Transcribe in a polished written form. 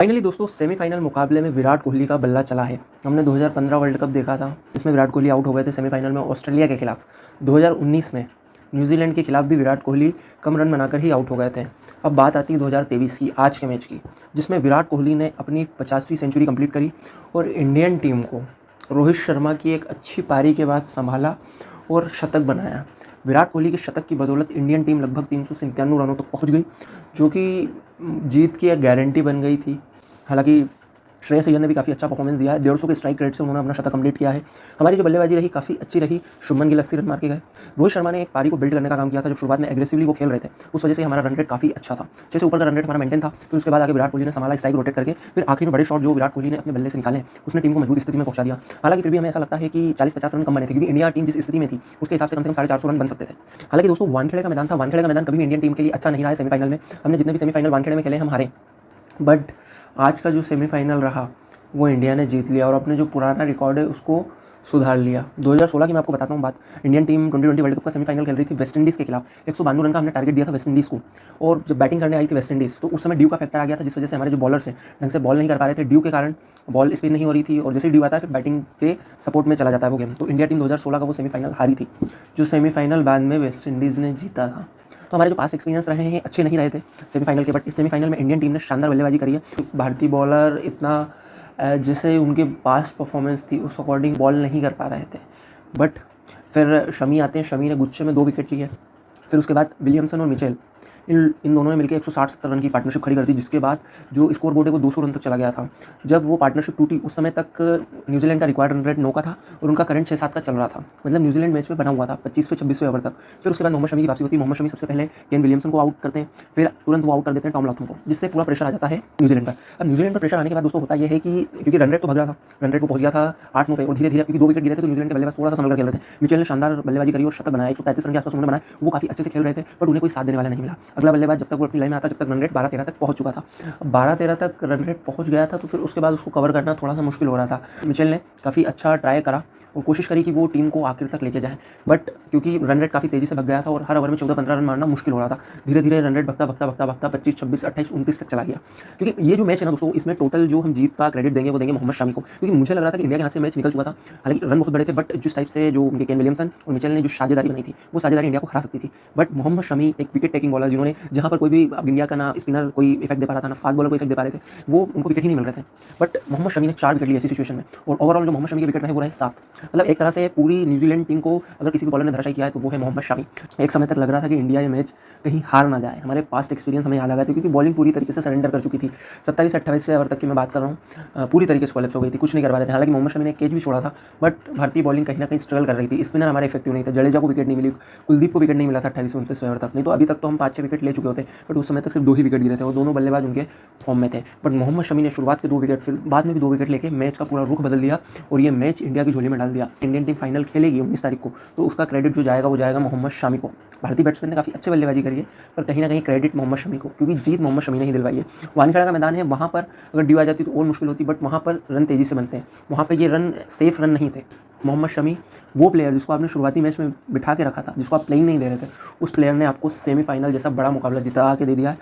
Finally दोस्तों semifinal मुकाबले में विराट कोहली का बल्ला चला है। हमने 2015 वर्ल्ड कप देखा था, इसमें विराट कोहली आउट हो गए थे सेमीफाइनल में ऑस्ट्रेलिया के खिलाफ। 2019 में न्यूजीलैंड के खिलाफ भी विराट कोहली कम रन बनाकर ही आउट हो गए थे। अब बात आती है 2023 की, आज के मैच की, जिसमें विराट कोहली ने अपनी 50वीं सेंचुरी कंप्लीट करी और इंडियन टीम को रोहित शर्मा की एक अच्छी पारी के बाद संभाला और शतक बनाया। विराट कोहली के शतक की बदौलत इंडियन टीम लगभग 397 रनों तक पहुंच गई, जो कि जीत की एक गारंटी बन गई थी। हालांकि श्रेयस अय्यर ने भी काफ़ी अच्छा परफॉर्मेंस दिया है। 150 के स्ट्राइक रेट से उन्होंने अपना शतक कंप्लीट किया है। हमारी जो बल्लेबाजी रही काफ़ी अच्छी रही। शुभमन गिल 80 रन मार के गए। रोहित शर्मा ने एक पारी को बिल्ड करने का काम किया था। जब शुरुआत में एग्रेसिवली वो खेल रहे थे, उस वजह से हमारा रन रेट काफ़ी अच्छा था, 6 से ऊपर का रन रेट हमारा मेंटेन था। फिर उसके बाद आगे विराट कोहली ने संभाला, स्ट्राइक रोटेट करके, फिर आखिर में बड़े शॉट जो विराट कोहली ने अपने बल्ले से निकाले, उसने टीम को मजबूत स्थिति में पहुंचा दिया। हालांकि फिर भी हमें ऐसा लगता है कि 40-50 रन कम बने थे, क्योंकि इंडिया टीम जिस स्थिति में थी उसके हिसाब से कम 450 रन बन सकते थे। हालांकि दोस्तों वानखेड़े का मैदान था, वानखेड़े का मैदान कभी भी इंडियन टीम के लिए अच्छा नहीं रहा है। सेमीफाइनल में हमने जितने भी सेमीफाइनल वानखेड़े में खेले हम हारे, बट आज का जो सेमीफाइनल रहा वो इंडिया ने जीत लिया और अपने जो पुराना रिकॉर्ड है उसको सुधार लिया। 2016 की मैं आपको बताता हूँ बात। इंडियन टीम 2020 वर्ल्ड कप का सेमीफाइनल खेल रही थी वेस्ट इंडीज़ के खिलाफ। 192 रन का हमने टारगेट दिया था वेस्ट इंडीज़ को, और जब बैटिंग करने आई थी वेस्ट इंडीज़ तो उस समय ड्यू का फैक्टर आ गया था, जिस वजह से हमारे जो बॉलर्स हैं ढंग से बॉल नहीं कर पा रहे थे। ड्यू के कारण बॉल स्पिन नहीं हो रही थी, और जैसे ड्यू आता है फिर बैटिंग के सपोर्ट में चला जाता है वो गेम। तो इंडिया टीम 2016 का वो सेमीफाइनल हारी थी, जो सेमीफाइनल बाद में वेस्ट इंडीज़ ने जीता था। तो हमारे जो पास्ट एक्सपीरियंस रहे हैं अच्छे नहीं रहे थे सेमीफाइनल के, बट इस सेमीफाइनल में इंडियन टीम ने शानदार बल्लेबाजी करी है। भारतीय बॉलर इतना जैसे उनके पास परफॉर्मेंस थी उस अकॉर्डिंग बॉल नहीं कर पा रहे थे, बट फिर शमी आते हैं। शमी ने गुच्छे में 2 विकेट लिए। फिर उसके बाद विलियमसन और मिचेल, इन दोनों ने मिलकर 160-70 रन की पार्टनरशिप खड़ी कर दी, जिसके बाद जो स्कोर बोर्ड है वो 200 रन तक चला गया था। जब वो पार्टनरशिप टूटी उस समय तक न्यूजीलैंड का रिक्वायर्ड रन रेट 9 का था और उनका करंट 6-7 का चल रहा था। मतलब न्यूजीलैंड मैच में बना हुआ था 25वें-26वें ओवर तक। फिर उसके बाद मोहम्मद शमी की वापसी होती है। मोहम्मद शमी सबसे पहले केन विलियमसन को आउट करते हैं, फिर तुरंत वो आउट कर देते हैं टॉम लाथम को, जिससे पूरा प्रेशर आ जाता है न्यूजीलैंड पर। अब न्यूजीलैंड पर प्रेशर आने के बाद दोस्तों होता यह है कि क्योंकि रन रेट तो भग रहा था, रन रेट वो पहुंच गया था 8-9 पे, और धीरे धीरे क्योंकि 2 विकेट गिरे थे तो न्यूजीलैंड के बल्लेबाज थोड़ा सा संभल कर खेल रहे थे। मिचेल ने शानदार बल्लेबाजी करी और शतक बनाया, 135 रन के आसपास उन्होंने बनाया। वो काफी अच्छे से खेल रहे थे, बट उन्हें कोई साथ देने वाला नहीं मिला। अगला बल्लेबाज जब तक वो अपनी लाइन में आता, जब तक रन रेट 12-13 तक पहुंच चुका था। 12-13 तक रन रेट पहुंच गया था तो फिर उसके बाद उसको कवर करना थोड़ा सा मुश्किल हो रहा था। मिचेल ने काफ़ी अच्छा ट्राई करा और कोशिश करी कि वो टीम को आखिर तक लेके जाए, बट क्योंकि रन रेट काफ़ी तेज़ी से भग गया था और हर ओवर में 14-15 रन मारना मुश्किल हो रहा था, धीरे धीरे रन रेट भगता 25, 26, 28, 29 तक चला गया। क्योंकि ये जो मैच है ना दोस्तों, इसमें टोटल जो हम जीत का क्रेडिट देंगे वो देंगे मोहम्मद शमी को, क्योंकि मुझे लग रहा था कि इंडिया के हाथ से मैच निकल चुका था। हालांकि रन बहुत बड़े थे, बट जिस टाइप से जो उनके केन विलियमसन और मिचेल ने जो साझेदारी बनाई थी वो साझेदारी इंडिया को हरा सकती थी। बट मोहम्मद शमी एक विकेट टेकिंग बॉलर, जिन्होंने जहाँ पर कोई भी अब इंडिया का ना स्पिनर कोई इफेक्ट दे पा रहा था ना फास्ट बॉलर को इफेक्ट दे पा रहे थे, वो उनको विकेट ही नहीं मिल रहे थे। बट मोहम्मद शमी ने 4 विकेट लिए ऐसी सिचुएशन में, और ओवरऑल जो मोहम्मद शमी के विकेट रहे वो रहे 7। मतलब एक तरह से पूरी न्यूजीलैंड टीम को अगर किसी भी बॉलर ने धराशायी किया है तो वो है मोहम्मद शमी। एक समय तक लग रहा था कि इंडिया ये मैच कहीं हार ना जाए। हमारे पास्ट एक्सपीरियंस हमें याद आ गया था, क्योंकि बॉलिंग पूरी तरीके से सरेंडर कर चुकी थी। 27-28 ओवर तक की मैं बात कर रहा हूँ, पूरी तरीके से कोलैप्स हो गई थी, कुछ नहीं कर पा रहे थे। हालांकि मोहम्मद शमी ने कैच भी छोड़ा था, बट भारतीय बॉलिंग कहीं ना कहीं स्ट्रगल कर रही थी। स्पिनर हमारे इफेक्टिव नहीं थे। जडेजा को विकेट नहीं मिली, कुलदीप को विकेट नहीं मिला था 28-29 ओवर तक। नहीं तो अभी तक तो हम 5-6 विकेट ले चुके होते, बट उस समय तक सिर्फ 2 ही विकेट गिरे थे और दोनों बल्लेबाज उनके फॉर्म में थे। बट मोहम्मद शमी ने शुरुआत के 2 विकेट, फिर बाद में भी 2 विकेट लेके मैच का पूरा रुख बदल दिया और ये मैच इंडिया की झोली में डाल दिया। इंडियन टीम फाइनल खेलेगी 19 तारीख को, तो उसका क्रेडिट जो जाएगा वो जाएगा मोहम्मद शमी को। भारतीय बैट्समैन ने काफ़ी अच्छी बल्लेबाजी करी है, पर कहीं ना कहीं क्रेडिट मोहम्मद शमी को, क्योंकि जीत मोहम्मद शमी ने ही दिलवाई है। वानखेड़ा का मैदान है, वहाँ पर अगर ड्यू आ जाती तो और मुश्किल होती, बट वहाँ पर रन तेज़ी से बनते हैं। वहाँ पर ये रन सेफ रन नहीं थे। मोहम्मद शमी वो प्लेयर जिसको आपने शुरुआती मैच में बिठा के रखा था, जिसको आप प्लेइंग नहीं दे रहे थे, उस प्लेयर ने आपको सेमीफाइनल जैसा बड़ा मुकाबला जिता के दे दिया है।